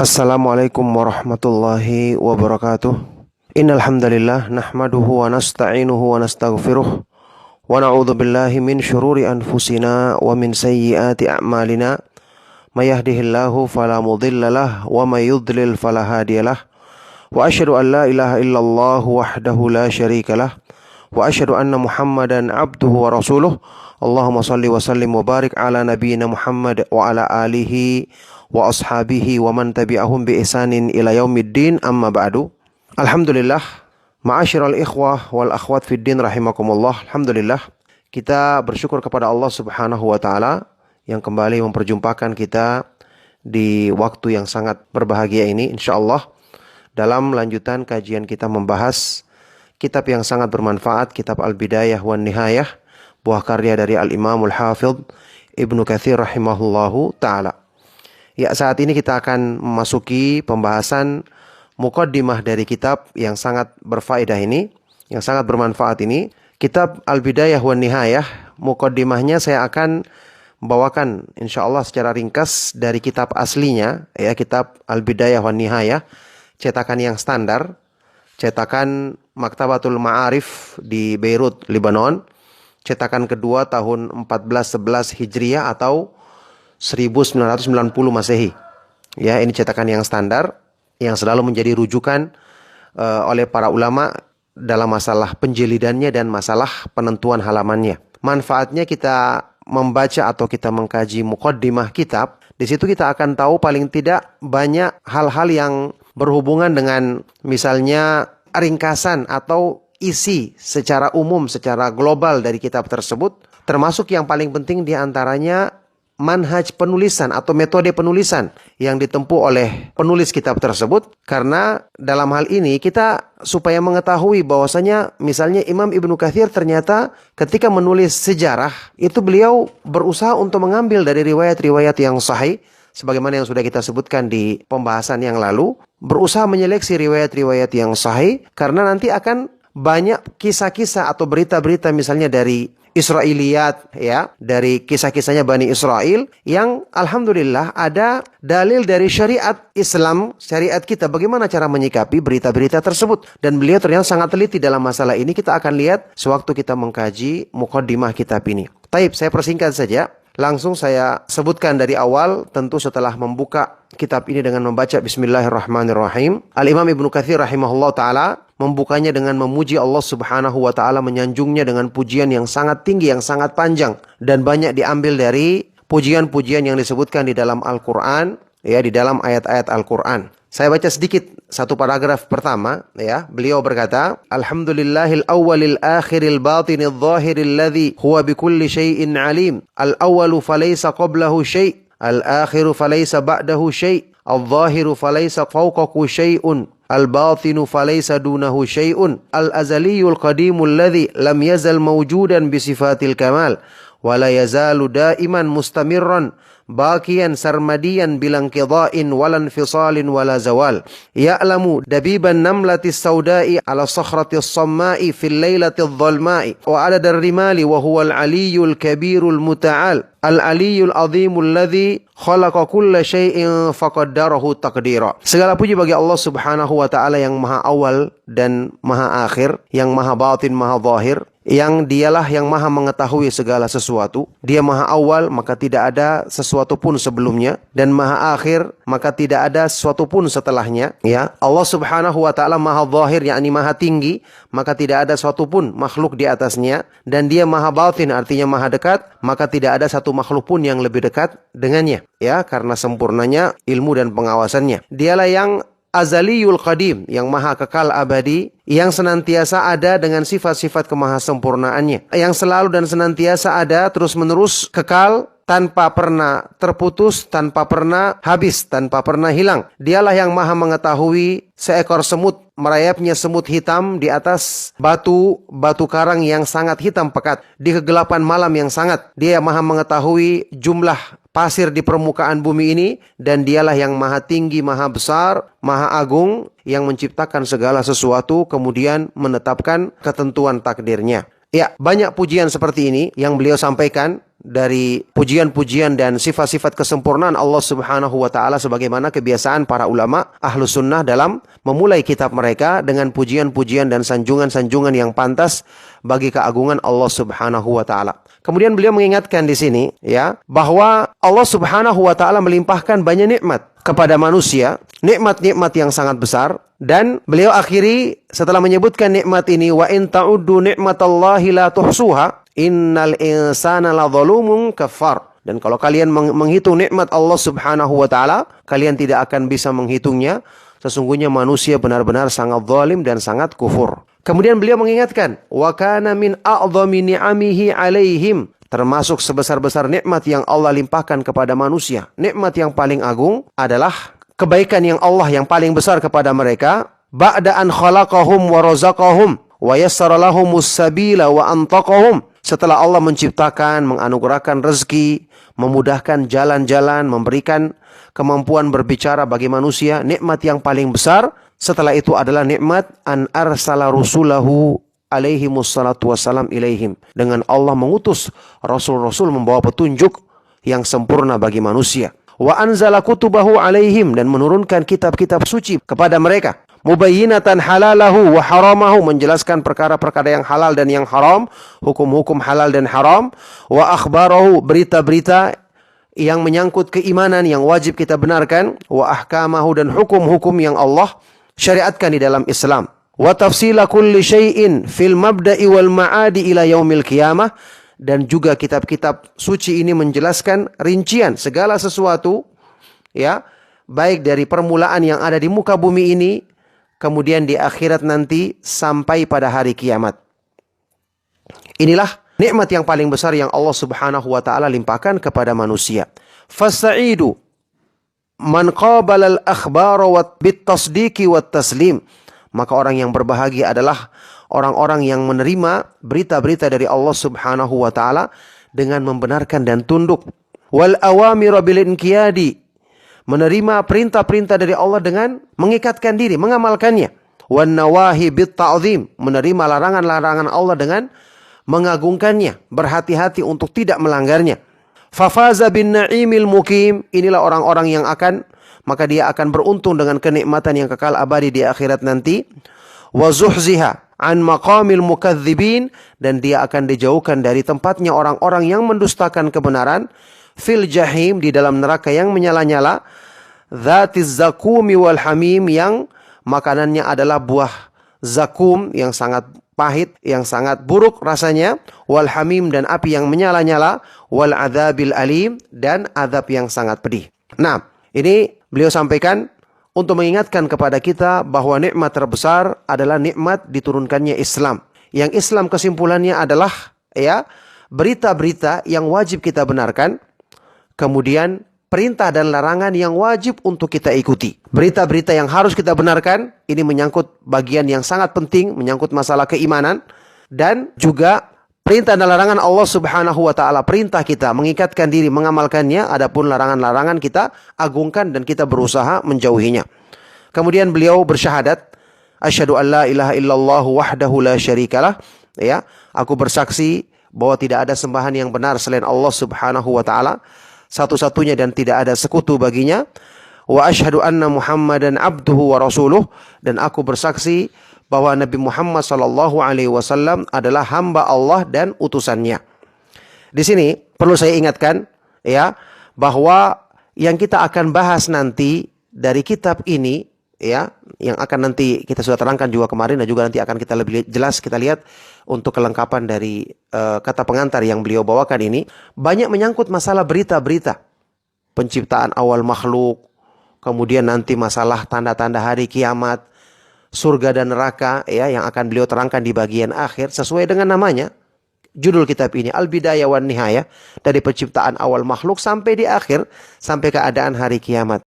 Assalamualaikum warahmatullahi wabarakatuh. Innal hamdalillah nahmaduhu wa nasta'inuhu wa nastaghfiruh wa na'udzu billahi min syururi anfusina wa min sayyiati a'malina. May yahdihillahu fala mudhillalah wa may yudlil fala hadiyalah. Wa asyhadu an la ilaha illallah wahdahu la syarikalah wa asyhadu anna Muhammadan abduhu wa rasuluh. Allahumma salli wa sallim wa barik ala nabiyyina Muhammad wa ala alihi wa ashabihi wa man tabi'ahum bi ihsanin ila yaumiddin, amma ba'du. Alhamdulillah, ma'asyiral ikhwah wal akhwat fid din rahimakumullah. Alhamdulillah, kita bersyukur kepada Allah Subhanahu wa taala yang kembali memperjumpakan kita di waktu yang sangat berbahagia ini, insyaallah, dalam lanjutan kajian kita membahas kitab yang sangat bermanfaat, kitab Al-Bidayah wan Nihayah, buah karya dari Al-Imamul Hafidh Ibnu Katsir rahimahullahu taala. Ya, saat ini kita akan memasuki pembahasan muqaddimah dari kitab yang sangat berfaedah ini, yang sangat bermanfaat ini. Kitab Al-Bidayah wan Nihayah, muqaddimahnya saya akan membawakan insyaallah secara ringkas dari kitab aslinya, ya, kitab Al-Bidayah wan Nihayah, cetakan yang standar, cetakan Maktabatul Ma'arif di Beirut, Lebanon, cetakan kedua tahun 1411 Hijriah atau 1990 Masehi. Ya, ini cetakan yang standar yang selalu menjadi rujukan oleh para ulama dalam masalah penjilidannya dan masalah penentuan halamannya. Manfaatnya kita membaca atau kita mengkaji muqaddimah kitab, di situ kita akan tahu paling tidak banyak hal-hal yang berhubungan dengan misalnya ringkasan atau isi secara umum, secara global dari kitab tersebut, termasuk yang paling penting diantaranya manhaj penulisan atau metode penulisan yang ditempuh oleh penulis kitab tersebut. Karena dalam hal ini kita supaya mengetahui bahwasanya misalnya Imam Ibnu Katsir ternyata ketika menulis sejarah itu beliau berusaha untuk mengambil dari riwayat-riwayat yang sahih, sebagaimana yang sudah kita sebutkan di pembahasan yang lalu, berusaha menyeleksi riwayat-riwayat yang sahih karena nanti akan banyak kisah-kisah atau berita-berita misalnya dari Israiliyat, ya, dari kisah-kisahnya Bani Israel yang alhamdulillah ada dalil dari syariat Islam, syariat kita bagaimana cara menyikapi berita-berita tersebut. Dan beliau ternyata sangat teliti dalam masalah ini. Kita akan lihat sewaktu kita mengkaji muqaddimah kitab ini. Taib, saya persingkat saja. Langsung saya sebutkan dari awal, tentu setelah membuka kitab ini dengan membaca Bismillahirrahmanirrahim. Al-Imam Ibnu Katsir rahimahullah ta'ala membukanya dengan memuji Allah Subhanahu wa ta'ala, menyanjungnya dengan pujian yang sangat tinggi, yang sangat panjang, dan banyak diambil dari pujian-pujian yang disebutkan di dalam Al-Quran, ya, di dalam ayat-ayat Al-Quran. Saya baca sedikit satu paragraf pertama, ya. Beliau berkata, Alhamdulillahil awwalil akhiril batinil zahiril ladzi huwa bikulli syai'in alim. Al-awwalu falaysa qablahu syai', al-akhiru falaysa ba'dahu syai', al-zahiru falaysa fawqahu syai'un, al-batinu falaysa dunahu syai'un, al-azaliyul qadimul ladzi lam yazal mawjudan bisifatil kamal wa la yazalu daiman mustamirran bakiyan sarmadiyan bilang qida'in walan fisalin wala zawal, ya'lamu dabiban namlatis sauda'i ala sakhratis samma'i fil laylatil dhalma'i wa adadar rimali wa huwal aliyyul kabirul muta'al al-aliyyul azimul ladzi khalaqa kulla syai'in faqaddarahu taqdira. Segala puji bagi Allah Subhanahu wa ta'ala yang maha awal dan maha akhir, yang maha batin, maha zahir, yang dialah yang maha mengetahui segala sesuatu. Dia maha awal, maka tidak ada sesuatu pun sebelumnya, dan maha akhir, maka tidak ada sesuatu pun setelahnya, ya. Allah Subhanahu wa ta'ala maha zahir, yakni maha tinggi, maka tidak ada sesuatu pun makhluk di atasnya, dan dia maha batin, artinya maha dekat, maka tidak ada satu makhluk pun yang lebih dekat dengannya, ya, karena sempurnanya ilmu dan pengawasannya. Dialah yang azaliyul qadim, yang maha kekal abadi, yang senantiasa ada dengan sifat-sifat kemahasempurnaannya, yang selalu dan senantiasa ada terus menerus kekal, tanpa pernah terputus, tanpa pernah habis, tanpa pernah hilang. Dialah yang maha mengetahui seekor semut, merayapnya semut hitam di atas batu karang yang sangat hitam pekat di kegelapan malam yang sangat. Dia maha mengetahui jumlah pasir di permukaan bumi ini, dan dialah yang maha tinggi, maha besar, maha agung, yang menciptakan segala sesuatu kemudian menetapkan ketentuan takdirnya. Ya, banyak pujian seperti ini yang beliau sampaikan dari pujian-pujian dan sifat-sifat kesempurnaan Allah Subhanahu wa taala sebagaimana kebiasaan para ulama Ahlus Sunnah dalam memulai kitab mereka dengan pujian-pujian dan sanjungan-sanjungan yang pantas bagi keagungan Allah Subhanahu wa taala. Kemudian beliau mengingatkan di sini ya bahwa Allah Subhanahu wa taala melimpahkan banyak nikmat kepada manusia, nikmat-nikmat yang sangat besar, dan beliau akhiri setelah menyebutkan nikmat ini, wa in ta'uddu nikmatallahi la tuhsuha innal insana ladzalumun kafar. Dan kalau kalian menghitung nikmat Allah Subhanahu wa taala, kalian tidak akan bisa menghitungnya. Sesungguhnya manusia benar-benar sangat zalim dan sangat kufur. Kemudian beliau mengingatkan, wa kana min a'dhami ni'amihi 'alaihim, termasuk sebesar-besar nikmat yang Allah limpahkan kepada manusia. Nikmat yang paling agung adalah kebaikan yang Allah yang paling besar kepada mereka, ba'da an khalaqahum wa razaqahum wa yassara lahumus sabila wa antaqahum. Setelah Allah menciptakan, menganugerahkan rezeki, memudahkan jalan-jalan, memberikan kemampuan berbicara bagi manusia, nikmat yang paling besar setelah itu adalah nikmat an arsala rusulahu alaihi wassalatu wassalam ilaihim. Dengan Allah mengutus rasul-rasul membawa petunjuk yang sempurna bagi manusia. Wa anzala kutubahu alaihim, dan menurunkan kitab-kitab suci kepada mereka. Mubayyinatan halalahu wa haramahu, menjelaskan perkara-perkara yang halal dan yang haram, hukum-hukum halal dan haram. Wa akhbarahu, berita-berita yang menyangkut keimanan yang wajib kita benarkan. Wa ahkamahu, dan hukum-hukum yang Allah syariatkan di dalam Islam. Wa tafsila kulli syai'in fil mabda'i wal ma'adi ila yaumil qiyamah, dan juga kitab-kitab suci ini menjelaskan rincian segala sesuatu ya, baik dari permulaan yang ada di muka bumi ini, kemudian di akhirat nanti sampai pada hari kiamat. Inilah nikmat yang paling besar yang Allah Subhanahu wa taala limpahkan kepada manusia. Fasa'idu man qabala al-akhbara bit tasdiqi wat taslim. Maka orang yang berbahagia adalah orang-orang yang menerima berita-berita dari Allah Subhanahu wa taala dengan membenarkan dan tunduk. Wal awamir bil inqiyadi, menerima perintah-perintah dari Allah dengan mengikatkan diri, mengamalkannya. Wan nawahi bit ta'zim, menerima larangan-larangan Allah dengan mengagungkannya, berhati-hati untuk tidak melanggarnya. Fafaza bin na'imil mukim, inilah orang-orang yang akan, maka dia akan beruntung dengan kenikmatan yang kekal abadi di akhirat nanti. Wa zuhziha an maqamil mukadzibin, dan dia akan dijauhkan dari tempatnya orang-orang yang mendustakan kebenaran. Fil jahim, di dalam neraka yang menyala-nyala. Dzatiz zakumi wal hamim, yang makanannya adalah buah zakum yang sangat pahit, yang sangat buruk rasanya. Wal hamim, dan api yang menyala-nyala. Wal adzabil alim, dan azab yang sangat pedih. Nah, ini beliau sampaikan untuk mengingatkan kepada kita bahwa nikmat terbesar adalah nikmat diturunkannya Islam. Yang Islam kesimpulannya adalah ya, berita-berita yang wajib kita benarkan, kemudian perintah dan larangan yang wajib untuk kita ikuti. Berita-berita yang harus kita benarkan, ini menyangkut bagian yang sangat penting, menyangkut masalah keimanan, dan juga perintah dan larangan Allah Subhanahu wa taala. Perintah kita mengikatkan diri mengamalkannya, adapun larangan-larangan kita agungkan dan kita berusaha menjauhinya. Kemudian beliau bersyahadat, asyhadu an la ilaha illallah wahdahu la syarikalah, ya, aku bersaksi bahwa tidak ada sembahan yang benar selain Allah Subhanahu wa taala, satu-satunya dan tidak ada sekutu baginya. Wa asyhadu anna Muhammadan abduhu wa rasuluh, dan aku bersaksi bahwa Nabi Muhammad sallallahu alaihi wasallam adalah hamba Allah dan utusannya. Di sini perlu saya ingatkan ya, bahwa yang kita akan bahas nanti dari kitab ini ya, yang akan nanti kita sudah terangkan juga kemarin, dan juga nanti akan kita lebih jelas kita lihat untuk kelengkapan dari kata pengantar yang beliau bawakan ini, banyak menyangkut masalah berita-berita penciptaan awal makhluk, kemudian nanti masalah tanda-tanda hari kiamat, surga dan neraka ya, yang akan beliau terangkan di bagian akhir sesuai dengan namanya. Judul kitab ini Al-Bidayah wan Nihayah, dari penciptaan awal makhluk sampai di akhir, sampai keadaan hari kiamat.